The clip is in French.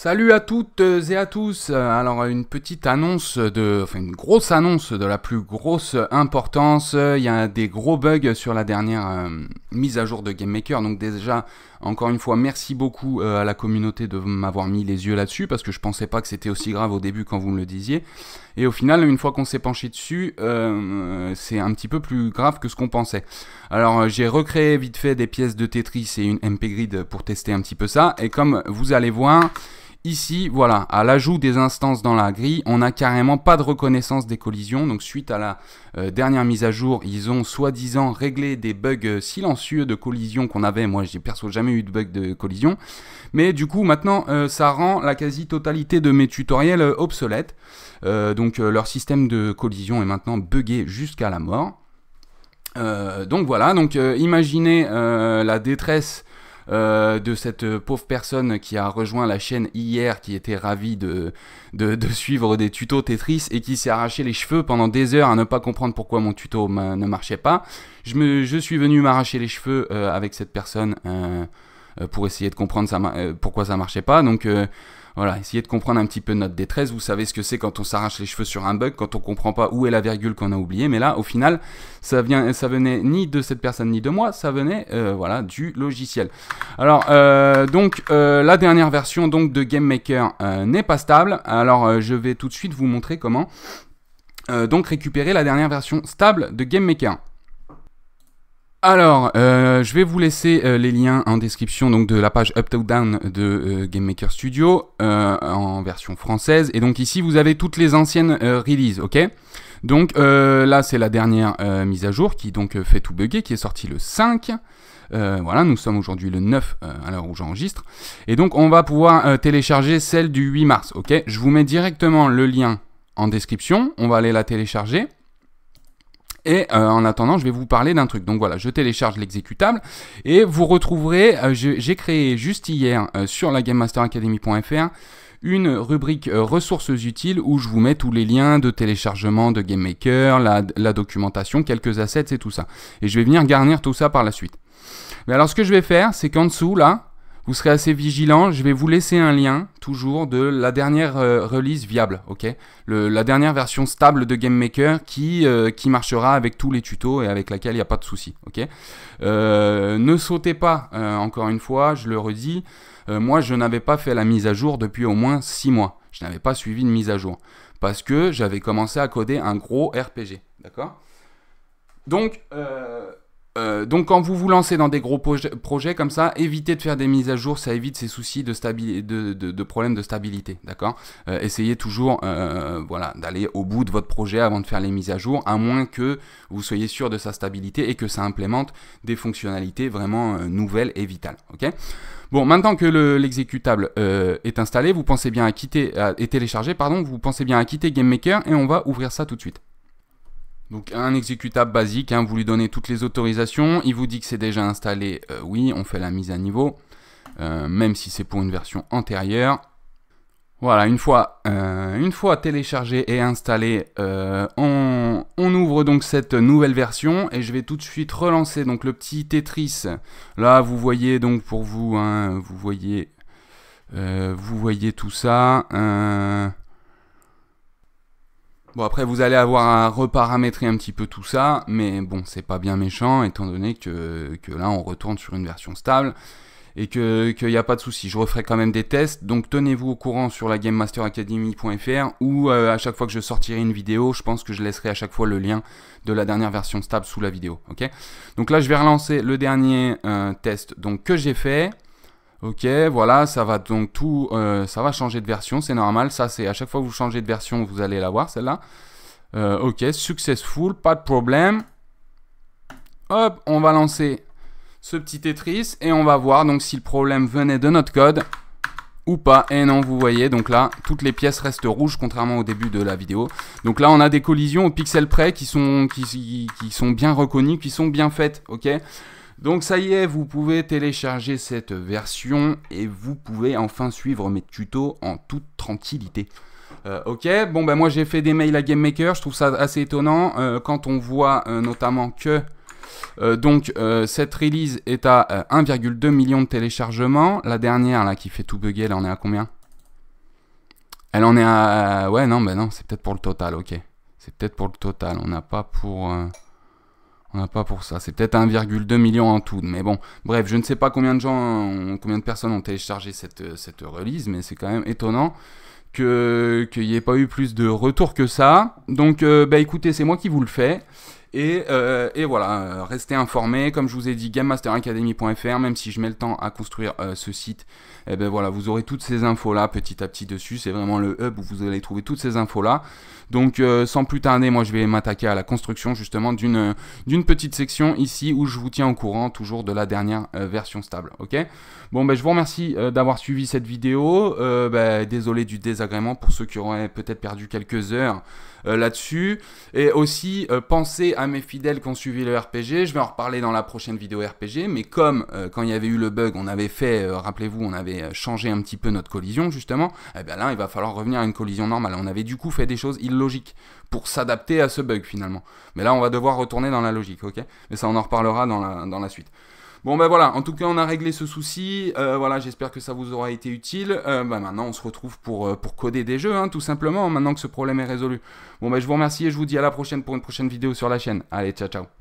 Salut à toutes et à tous. Alors une petite annonce une grosse annonce de la plus grosse importance. Il y a des gros bugs sur la dernière mise à jour de GameMaker. Donc déjà, encore une fois, merci beaucoup à la communauté de m'avoir mis les yeux là-dessus parce que je pensais pas que c'était aussi grave au début quand vous me le disiez. Et au final, une fois qu'on s'est penché dessus, c'est un petit peu plus grave que ce qu'on pensait. Alors j'ai recréé vite fait des pièces de Tetris et une MP Grid pour tester un petit peu ça. Et comme vous allez voir, ici, voilà, à l'ajout des instances dans la grille, on n'a carrément pas de reconnaissance des collisions. Donc suite à la dernière mise à jour, ils ont soi-disant réglé des bugs silencieux de collision qu'on avait. Moi, j'ai perso jamais eu de bug de collision. Mais du coup, maintenant, ça rend la quasi-totalité de mes tutoriels obsolètes. Donc leur système de collision est maintenant buggé jusqu'à la mort. Donc voilà, donc imaginez la détresse de cette pauvre personne qui a rejoint la chaîne hier, qui était ravie de suivre des tutos Tetris et qui s'est arraché les cheveux pendant des heures à ne pas comprendre pourquoi mon tuto ne marchait pas. Je suis venu m'arracher les cheveux avec cette personne pour essayer de comprendre pourquoi ça marchait pas. Donc voilà, essayez de comprendre un petit peu notre détresse. Vous savez ce que c'est quand on s'arrache les cheveux sur un bug, quand on comprend pas où est la virgule qu'on a oubliée. Mais là, au final, ça venait ni de cette personne ni de moi, ça venait voilà, du logiciel. Alors, la dernière version donc de GameMaker n'est pas stable. Alors, je vais tout de suite vous montrer comment donc récupérer la dernière version stable de GameMaker. Alors, je vais vous laisser les liens en description donc de la page Up to Down de GameMaker Studio en version française. Et donc ici, vous avez toutes les anciennes releases, ok? Donc là, c'est la dernière mise à jour qui donc fait tout bugger, qui est sortie le 5. Voilà, nous sommes aujourd'hui le 9 à l'heure où j'enregistre. Et donc, on va pouvoir télécharger celle du 8 mars, ok? Je vous mets directement le lien en description. On va aller la télécharger. Et en attendant, je vais vous parler d'un truc. Donc voilà, je télécharge l'exécutable et vous retrouverez, j'ai créé juste hier sur la GameMasterAcademy.fr une rubrique ressources utiles où je vous mets tous les liens de téléchargement de GameMaker, la documentation, quelques assets et tout ça. Et je vais venir garnir tout ça par la suite. Mais alors ce que je vais faire, c'est qu'en dessous là, vous serez assez vigilant, je vais vous laisser un lien, toujours, de la dernière release viable, ok? La dernière version stable de GameMaker qui marchera avec tous les tutos et avec laquelle il n'y a pas de souci, ok? Ne sautez pas, encore une fois, je le redis, moi je n'avais pas fait la mise à jour depuis au moins 6 mois. Je n'avais pas suivi une mise à jour, parce que j'avais commencé à coder un gros RPG, d'accord? Donc quand vous vous lancez dans des gros projets comme ça, évitez de faire des mises à jour, ça évite ces soucis de problèmes de stabilité, d'accord? Essayez toujours voilà, d'aller au bout de votre projet avant de faire les mises à jour, à moins que vous soyez sûr de sa stabilité et que ça implémente des fonctionnalités vraiment nouvelles et vitales, ok? Bon, maintenant que l'exécutable est installé, vous pensez bien à téléchargé, pardon, vous pensez bien à quitter GameMaker et on va ouvrir ça tout de suite. Donc un exécutable basique, hein, vous lui donnez toutes les autorisations, il vous dit que c'est déjà installé, oui, on fait la mise à niveau, même si c'est pour une version antérieure. Voilà, une fois téléchargé et installé, on ouvre donc cette nouvelle version et je vais tout de suite relancer donc le petit Tetris. Là, vous voyez donc pour vous, hein, vous voyez tout ça. Bon, après, vous allez avoir à reparamétrer un petit peu tout ça, mais bon, c'est pas bien méchant, étant donné que là, on retourne sur une version stable, et qu'il n'y a pas de souci. Je referai quand même des tests, donc tenez-vous au courant sur la GameMasterAcademy.fr, ou à chaque fois que je sortirai une vidéo, je pense que je laisserai à chaque fois le lien de la dernière version stable sous la vidéo, ok? Donc là, je vais relancer le dernier test donc, que j'ai fait. Ok, voilà, ça va donc ça va changer de version, c'est normal. Ça, c'est à chaque fois que vous changez de version, vous allez la voir, celle-là. Ok, successful, pas de problème. Hop, on va lancer ce petit Tetris et on va voir donc si le problème venait de notre code ou pas. Et non, vous voyez, donc là, toutes les pièces restent rouges, contrairement au début de la vidéo. Donc là, on a des collisions au pixel près qui sont bien reconnues, qui sont bien faites, ok? Donc ça y est, vous pouvez télécharger cette version et vous pouvez enfin suivre mes tutos en toute tranquillité. Ok, bon ben moi j'ai fait des mails à GameMaker, je trouve ça assez étonnant quand on voit notamment que cette release est à 1,2 million de téléchargements. La dernière là qui fait tout bugger, là on est à combien? Elle en est à... Ouais, non, bah non, c'est peut-être pour le total, ok. C'est peut-être pour le total, on n'a pas pour... On n'a pas pour ça. C'est peut-être 1,2 million en tout. Mais bon, bref, je ne sais pas combien de gens, combien de personnes ont téléchargé cette release, mais c'est quand même étonnant qu'il n'y ait pas eu plus de retours que ça. Donc, bah écoutez, c'est moi qui vous le fais. Et voilà, restez informés. Comme je vous ai dit, gamemasteracademy.fr, même si je mets le temps à construire ce site, et ben voilà, vous aurez toutes ces infos là petit à petit dessus. C'est vraiment le hub où vous allez trouver toutes ces infos là. Donc sans plus tarder, moi je vais m'attaquer à la construction justement d'une petite section ici où je vous tiens au courant toujours de la dernière version stable. Ok. Bon ben je vous remercie d'avoir suivi cette vidéo. Désolé du désagrément pour ceux qui auraient peut-être perdu quelques heures là-dessus. Et aussi, pensez à mes fidèles qui ont suivi le RPG. Je vais en reparler dans la prochaine vidéo RPG. Mais comme quand il y avait eu le bug, on avait fait, rappelez-vous, on avait changé un petit peu notre collision justement. Et bien là, il va falloir revenir à une collision normale. On avait du coup fait des choses illogiques pour s'adapter à ce bug finalement. Mais là, on va devoir retourner dans la logique, ok? Mais ça, on en reparlera dans la suite. Bon ben voilà, en tout cas on a réglé ce souci, voilà, j'espère que ça vous aura été utile. Maintenant on se retrouve pour coder des jeux, hein, tout simplement, maintenant que ce problème est résolu. Bon ben je vous remercie et je vous dis à la prochaine pour une prochaine vidéo sur la chaîne. Allez, ciao ciao.